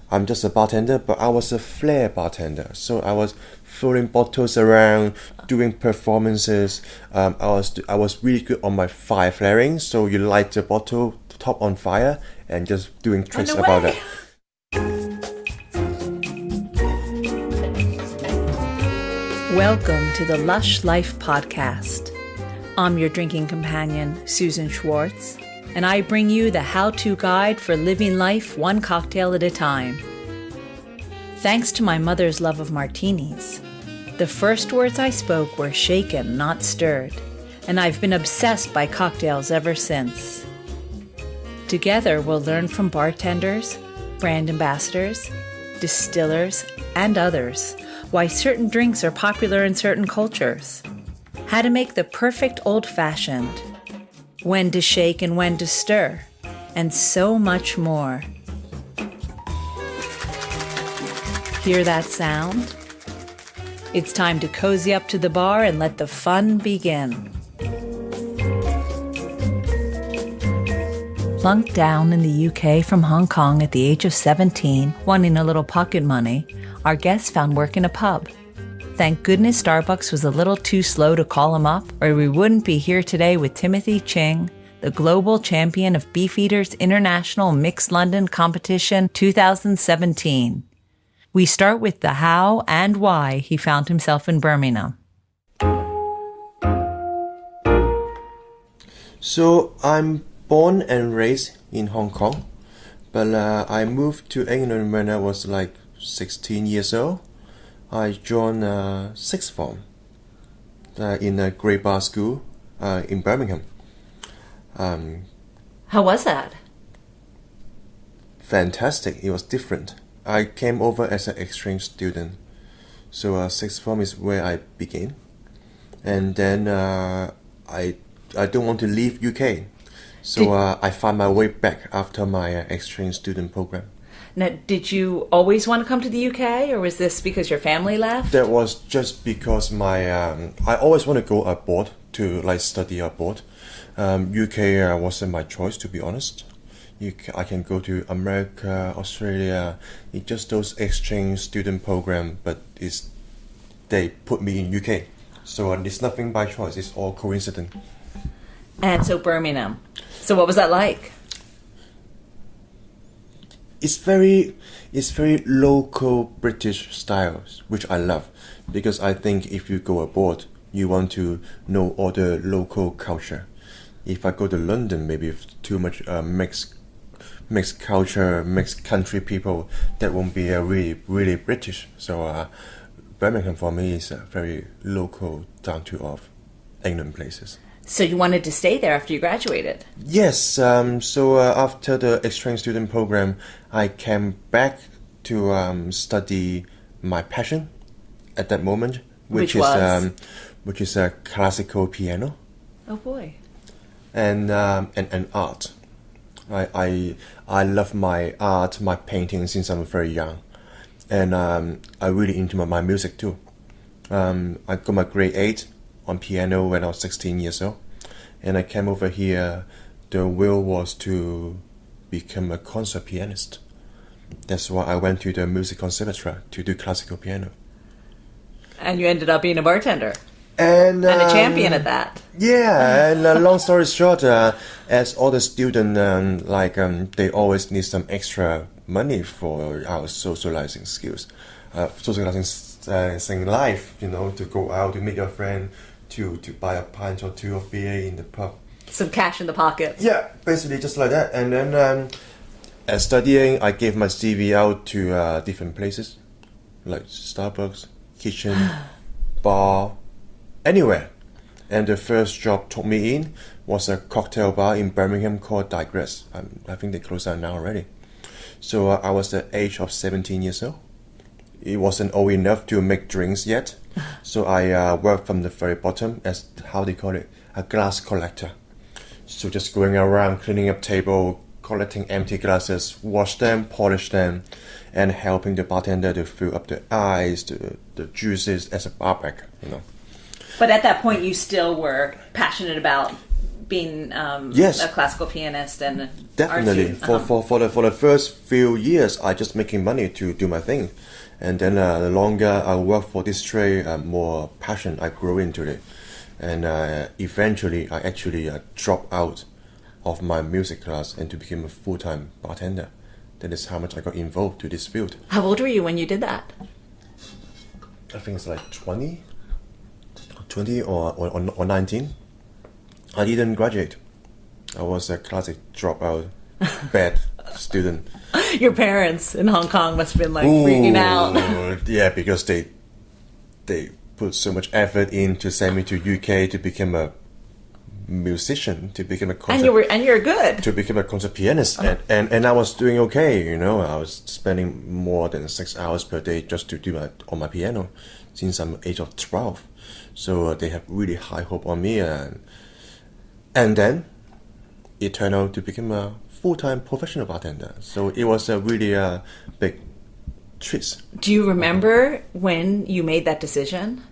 I'm just a bartender, but I was a flair bartender. So I was throwing bottles around, doing performances. I was really good on my fire flaring. So you light the bottle top on fire and just doing tricks about it. Welcome to the Lush Life podcast. I'm your drinking companion, Susan Schwartz, and I bring you the how-to guide for living life one cocktail at a time. Thanks to my mother's love of martinis, the first words I spoke were shaken, not stirred, and I've been obsessed by cocktails ever since. Together, we'll learn from bartenders, brand ambassadors, distillers, and others why certain drinks are popular in certain cultures, how to make the perfect old-fashioned, when to shake and when to stir, and so much more. Hear that sound? It's time to cozy up to the bar and let the fun begin. Plunked down in the UK from Hong Kong at the age of 17, wanting a little pocket money, our guest found work in a pub. Thank goodness Starbucks was a little too slow to call him up, or we wouldn't be here today with Timothy Ching, the Global Champion of Beefeater's International MIXLDN Competition 2017. We start with the how and why he found himself in Birmingham. So I'm born and raised in Hong Kong, but I moved to England when I was like 16 years old. I joined sixth form in a grade bar school in Birmingham. How was that? Fantastic. It was different. I came over as an exchange student. So sixth form is where I began. And then I don't want to leave UK. So I found my way back after my exchange student program. Now, did you always want to come to the UK, or was this because your family left? That was just because I always want to go abroad to study abroad. UK wasn't my choice, to be honest. I can go to America, Australia. It's just those exchange student program, but they put me in UK. So it's nothing by choice. It's all coincidence. And so Birmingham. So what was that like? It's very local British styles, which I love, because I think if you go abroad, you want to know all the local culture. If I go to London, maybe if too much mixed culture, mixed country people, that won't be really British. So Birmingham for me is a very local, down to earth England places. So you wanted to stay there after you graduated? Yes. So after the exchange student program, I came back to study my passion at that moment, which is classical piano. Oh boy. And art. I love my art, my painting since I'm very young, and I really into my music too. I got my grade 8 on piano when I was 16 years old, and I came over here. The will was to become a concert pianist. That's why I went to the music conservatory to do classical piano. And you ended up being a bartender. And a champion at that. Yeah, and long story short, as all the students, they always need some extra money for our socializing skills, socializing life, to go out, to meet your friend, to buy a pint or two of beer in the pub. Some cash in the pocket. Yeah, basically just like that. And then as studying, I gave my CV out to different places, like Starbucks, kitchen, bar, anywhere. And the first job took me in was a cocktail bar in Birmingham called Digress. I think they closed down now already. So I was the age of 17 years old. It wasn't old enough to make drinks yet. So I worked from the very bottom as, how they call it, a glass collector. So just going around cleaning up table, collecting empty glasses, wash them, polish them, and helping the bartender to fill up the ice, the juices as a barback, But at that point, you still were passionate about being Yes. a classical pianist and Definitely. For the first few years, I just making money to do my thing, and then the longer I work for this trade, more passion I grow into it, and eventually I actually drop out of my music class and to become a full-time bartender. That is how much I got involved to this field. How old were you when you did that? I think it's like 20 or 19. I didn't graduate. I was a classic dropout, bad student. Your parents in Hong Kong must have been like freaking out. Yeah, because they put so much effort in to send me to UK to become a musician, to become a concert, and you're good. to become a concert pianist, and I was doing okay. You know, I was spending more than 6 hours per day just to do on my piano since I'm age of 12. So they have really high hope on me, and then it turned out to become a full-time professional bartender. So it was a really big treat. Do you remember when you made that decision?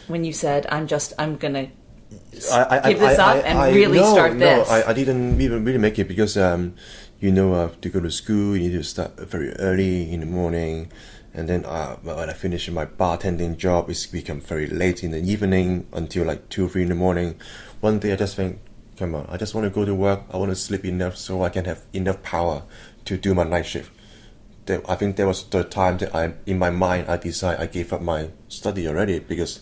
When you said, "I'm gonna give this up and really start this"? No, I didn't even really make it because to go to school you need to start very early in the morning, and then when I finish my bartending job, it's become very late in the evening until like 2 or 3 in the morning. One day I just think, come on, I just want to go to work. I want to sleep enough so I can have enough power to do my night shift. I think that was the time that in my mind I decided I gave up my study already, because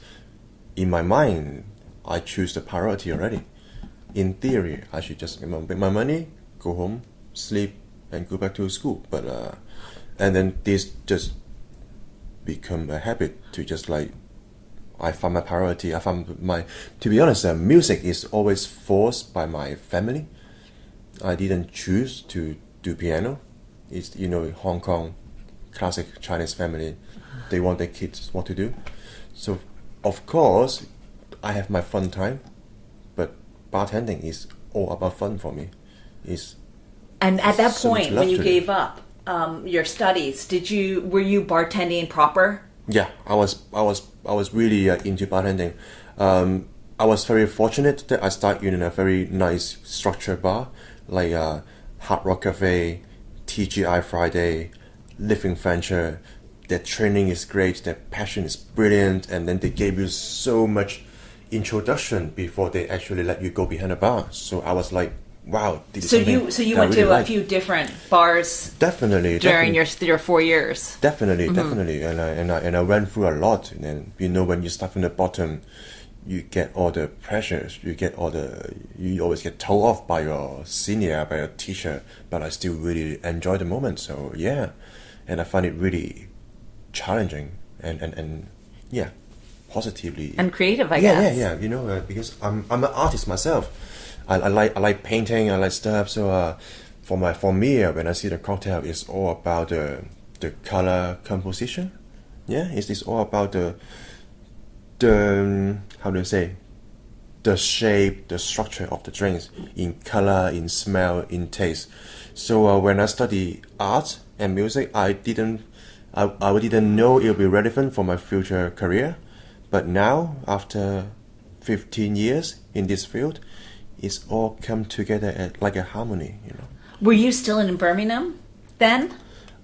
in my mind I choose the priority already. In theory, I should just make my money, go home, sleep, and go back to school. But and then this just become a habit to just like, I found my priority. To be honest, music is always forced by my family. I didn't choose to do piano. It's, Hong Kong, classic Chinese family. They want their kids what to do. So, of course, I have my fun time, but bartending is all about fun for me. And at that so point, when you gave up your studies, were you bartending proper? Yeah, I was really into bartending. I was very fortunate that I started in a very nice structured bar, like Hard Rock Cafe, TGI Friday, Living Venture. Their training is great, their passion is brilliant, and then they gave you so much introduction before they actually let you go behind the bar. So I was like, wow. So you went to a few different bars. Definitely. During your 4 years. Definitely, and I went through a lot. And then when you start from the bottom, you get all the pressures. You always get told off by your senior, by your teacher. But I still really enjoy the moment. So yeah, and I find it really challenging and yeah, positively and creative. I guess. Yeah. Because I'm an artist myself. I like painting. I like stuff. So for me, when I see the cocktail, it's all about the color composition. Yeah, it's all about the how do you say, the shape, the structure of the drinks in color, in smell, in taste. So when I study art and music, I didn't know it would be relevant for my future career. But now, after 15 years in this field, it's all come together like a harmony, Were you still in Birmingham then?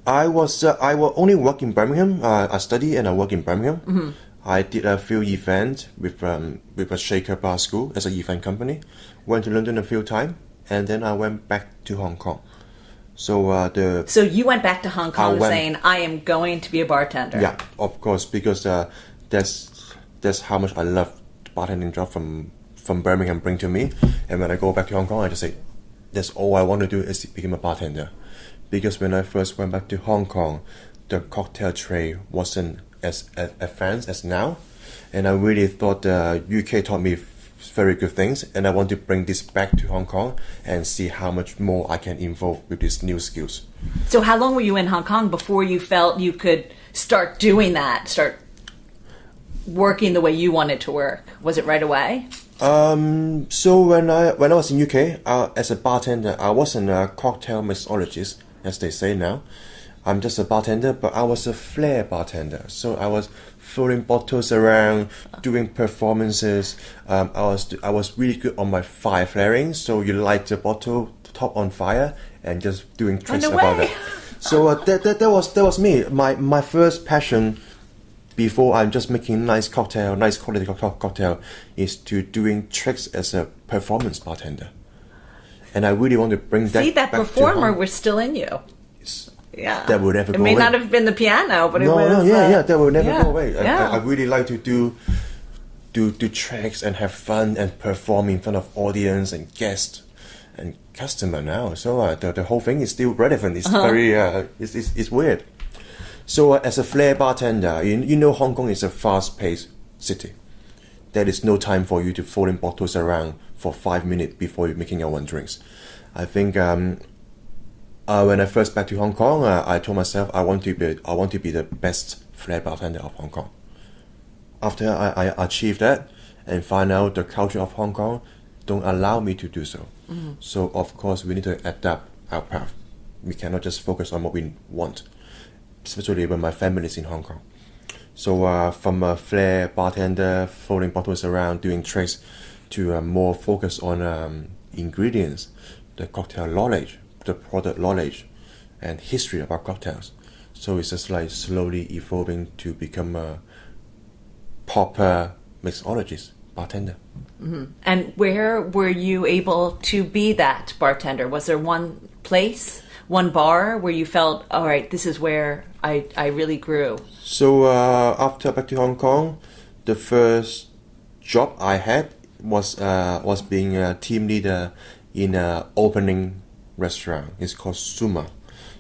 I was only work in Birmingham. I study and I work in Birmingham. Mm-hmm. I did a few events with a Shaker Bar School as an event company. Went to London a few times, and then I went back to Hong Kong. So So you went back to Hong Kong saying, I am going to be a bartender. Yeah, of course, because that's how much I love the bartending job from Birmingham bring to me. And when I go back to Hong Kong, I just say, that's all I want to do is become a bartender. Because when I first went back to Hong Kong, the cocktail trade wasn't as advanced as now. And I really thought the UK taught me very good things, and I want to bring this back to Hong Kong and see how much more I can involve with these new skills. So how long were you in Hong Kong before you felt you could start doing that, start working the way you wanted to work? Was it right away? So when I was in UK as a bartender, I wasn't a cocktail mixologist, as they say now. I'm just a bartender, but I was a flair bartender. So I was filling bottles around, doing performances. I was really good on my fire flaring. So you light the bottle top on fire and just doing tricks about it. So that was me. My first passion before I'm just making nice quality cocktail, is to doing tricks as a performance bartender. And I really want to bring that. See, that back performer was still in you. Yeah, that would never go away. It may not have been the piano, but it was. That will never go away. Yeah. I really like to do tricks and have fun and perform in front of audience and guests and customer now. So the whole thing is still relevant. It's very it's weird. So as a flair bartender, you know Hong Kong is a fast-paced city. There is no time for you to fold in bottles around for 5 minutes before you're making your own drinks. I think when I first back to Hong Kong, I told myself I want to be the best flair bartender of Hong Kong. After I achieved that and find out the culture of Hong Kong don't allow me to do so. Mm-hmm. So of course we need to adapt our path. We cannot just focus on what we want, especially when my family is in Hong Kong. So from a flair bartender, folding bottles around, doing tricks, to more focus on ingredients, the cocktail knowledge, the product knowledge, and history about cocktails. So it's just like slowly evolving to become a proper mixologist, bartender. Mm-hmm. And where were you able to be that bartender? Was there one place, one bar where you felt, all right, this is where I really grew? So after back to Hong Kong, the first job I had was being a team leader in an opening restaurant. It's called Suma.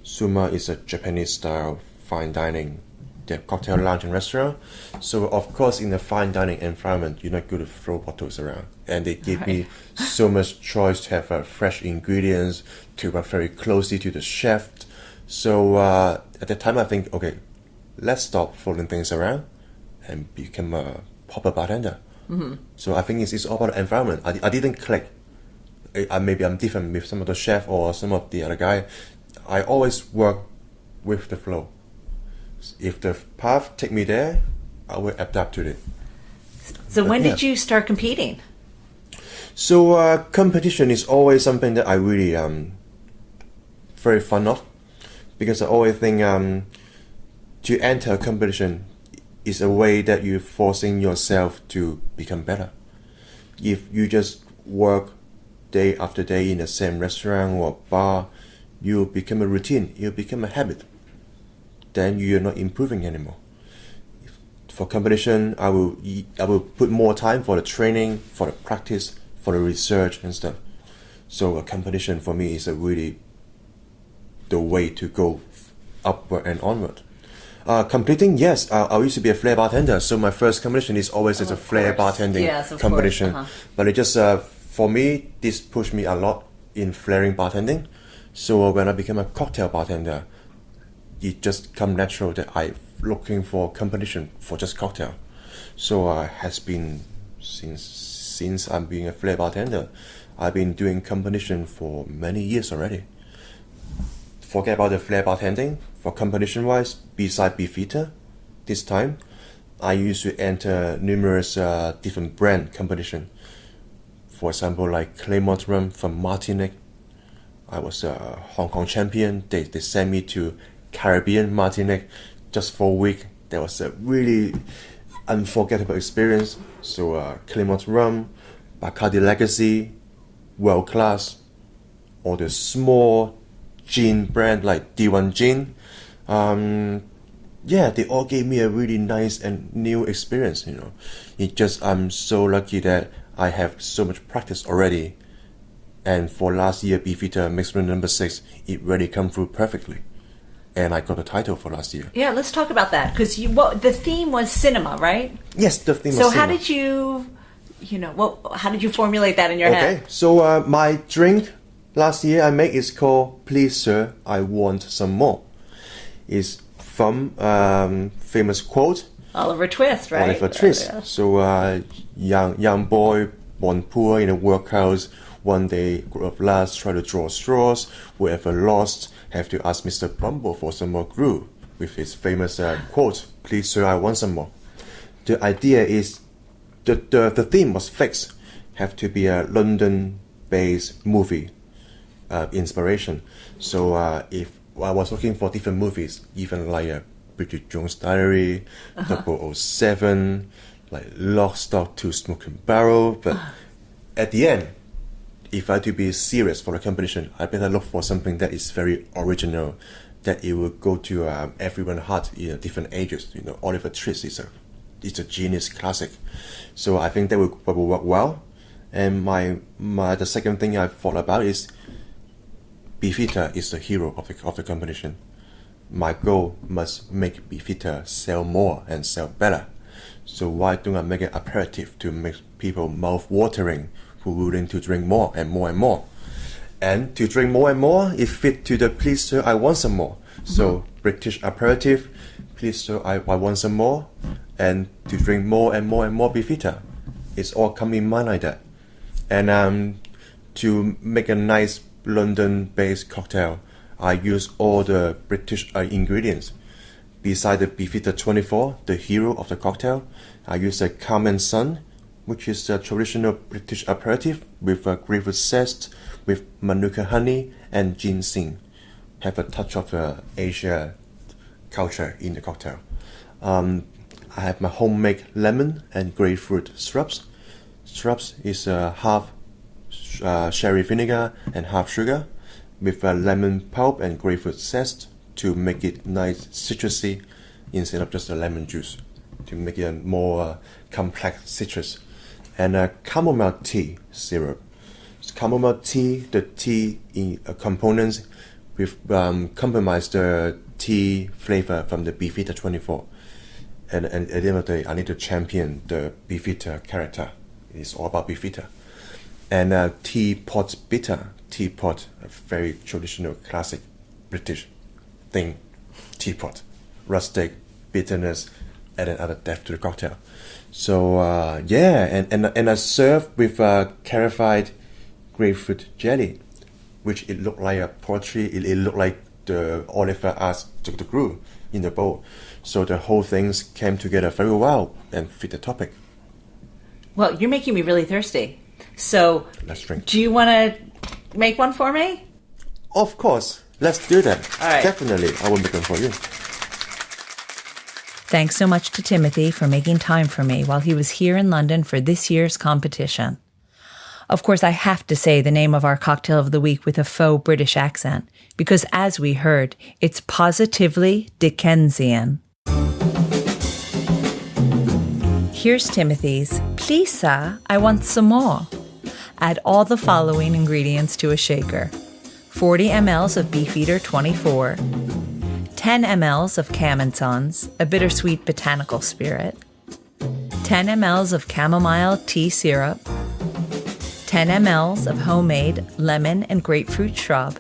Suma is a Japanese style fine dining, the cocktail lounge and restaurant. So of course in the fine dining environment, you're not going to throw bottles around. And they gave me so much choice to have fresh ingredients, to work very closely to the chef. So at the time I think, okay, let's stop throwing things around and become a proper bartender. Mm-hmm. So I think it's all about the environment. I didn't click. Maybe I'm different with some of the chef or some of the other guy. I always work with the flow. If the path take me there, I will adapt to it. So when did you start competing? So competition is always something that I really very fond of, because I always think to enter a competition is a way that you're forcing yourself to become better. If you just work day after day in the same restaurant or bar, you become a routine, you become a habit. Then you're not improving anymore. For competition, I will put more time for the training, for the practice, for the research and stuff. So a competition for me is really the way to go upward and onward. Competing, yes. I used to be a flair bartender, so my first competition is always as a flair bartending competition. But it just, for me, this pushed me a lot in flairing bartending. So when I became a cocktail bartender, it just come natural that I looking for competition for just cocktail. So has been since I'm being a flair bartender, I've been doing competition for many years already. Forget about the flair bartending. For competition wise, beside Beefeater, this time I used to enter numerous different brand competition. For example, like Claymont rum from Martinique. I was a Hong Kong champion. They sent me to Caribbean, Martinique, just for a week. That was a really unforgettable experience. So Claymont rum, Bacardi Legacy, World Class, or the small gin brand like D1 Gin. They all gave me a really nice and new experience, you know. I'm so lucky that I have so much practice already. And for last year, Beefeater MIXLDN number 6, it really come through perfectly. And I got a title for last year. Yeah, let's talk about that, because the theme was cinema, right? Yes, the theme was cinema. So how did you formulate that in your head? Okay, so my drink last year I made is called Please Sir, I Want Some More. It's from famous quote. Oliver Twist, right? Oliver Twist. Yeah. So young boy born poor in a workhouse. One day, group of lads try to draw straws. Whoever lost have to ask Mr. Brumble for some more glue with his famous quote, "Please sir, I want some more." The idea is the theme was fixed, have to be a London-based movie inspiration. So if I was looking for different movies, even like Bridget Jones' Diary, 007, like Lock, Stock, Two Smoking Barrel. But at the end, if I had to be serious for the competition, I better look for something that is very original, that it will go to everyone's heart in different ages. Oliver Twist is a genius classic. So I think that will work well. And the second thing I thought about is Beefeater is the hero of the competition. My goal must make Beefeater sell more and sell better. So why don't I make an aperitif to make people mouth-watering who are willing to drink more and more and more? And to drink more and more, it fit to the "Please sir, I want some more." So British aperitif, "Please sir, I want some more," and to drink more and more and more Beefeater. It's all coming in mind like that. And to make a nice London-based cocktail, I use all the British ingredients. Beside the Beefeater 24, the hero of the cocktail, I use a Carmen Sun, which is a traditional British aperitif with a grapefruit zest, with Manuka honey and ginseng. Have a touch of Asia culture in the cocktail. I have my homemade lemon and grapefruit syrups. Syrups is half sherry vinegar and half sugar, with lemon pulp and grapefruit zest to make it nice citrusy instead of just a lemon juice, to make it a more complex citrus. And chamomile tea syrup. Chamomile tea, the tea components with compromise the tea flavor from the Beefeater 24. And at the end of the day, I need to champion the Beefeater character. It's all about Beefeater. And teapot bitter. Teapot, a very traditional, classic British thing. Teapot. Rustic, bitterness, add another depth to the cocktail. So, and I serve with clarified grapefruit jelly, which it looked like a poetry. It looked like the Oliver asked to the glue in the bowl. So the whole things came together very well and fit the topic. Well, you're making me really thirsty. So, let's drink. Do you want to make one for me? Of course. Let's do that. All right. Definitely. I will make one for you. Thanks so much to Timothy for making time for me while he was here in London for this year's competition. Of course, I have to say the name of our cocktail of the week with a faux British accent, because as we heard, it's positively Dickensian. Here's Timothy's "Please sir, I want some more." Add all the following ingredients to a shaker: 40 ml of Beefeater 24, 10 ml of Cam & Sons, a bittersweet botanical spirit, 10 ml of chamomile tea syrup, 10 ml of homemade lemon and grapefruit shrub,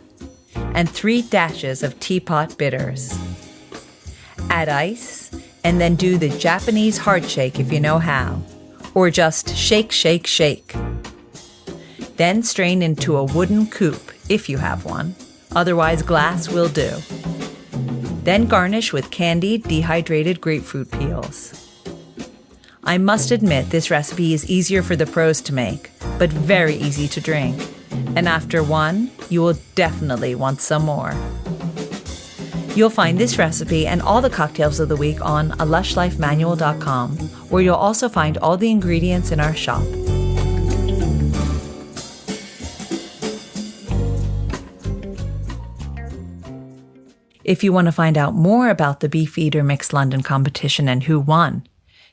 and 3 dashes of teapot bitters. Add ice, and then do the Japanese heart shake if you know how, or just shake, shake, shake. Then strain into a wooden coupe if you have one, otherwise glass will do. Then garnish with candied dehydrated grapefruit peels. I must admit this recipe is easier for the pros to make, but very easy to drink. And after one, you will definitely want some more. You'll find this recipe and all the cocktails of the week on lushlifemanual.com, where you'll also find all the ingredients in our shop. If you want to find out more about the Beefeater Mixed London competition and who won,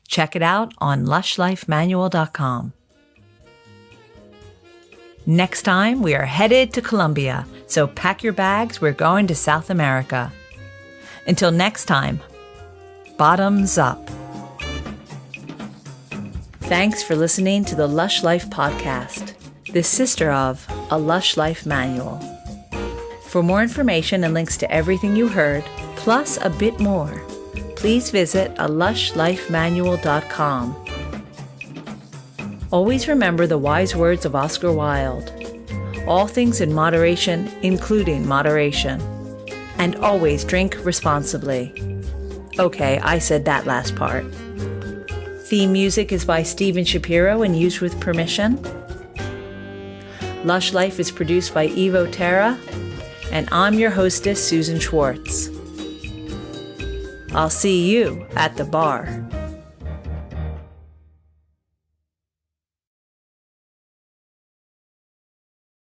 check it out on lushlifemanual.com. Next time, we are headed to Colombia, so pack your bags, we're going to South America. Until next time, bottoms up. Thanks for listening to the Lush Life podcast, the sister of A Lush Life Manual. For more information and links to everything you heard, plus a bit more, please visit alushlifemanual.com. Always remember the wise words of Oscar Wilde. All things in moderation, including moderation. And always drink responsibly. Okay, I said that last part. Theme music is by Steven Shapiro and used with permission. Lush Life is produced by Terra, and I'm your hostess, Susan Schwartz. I'll see you at the bar.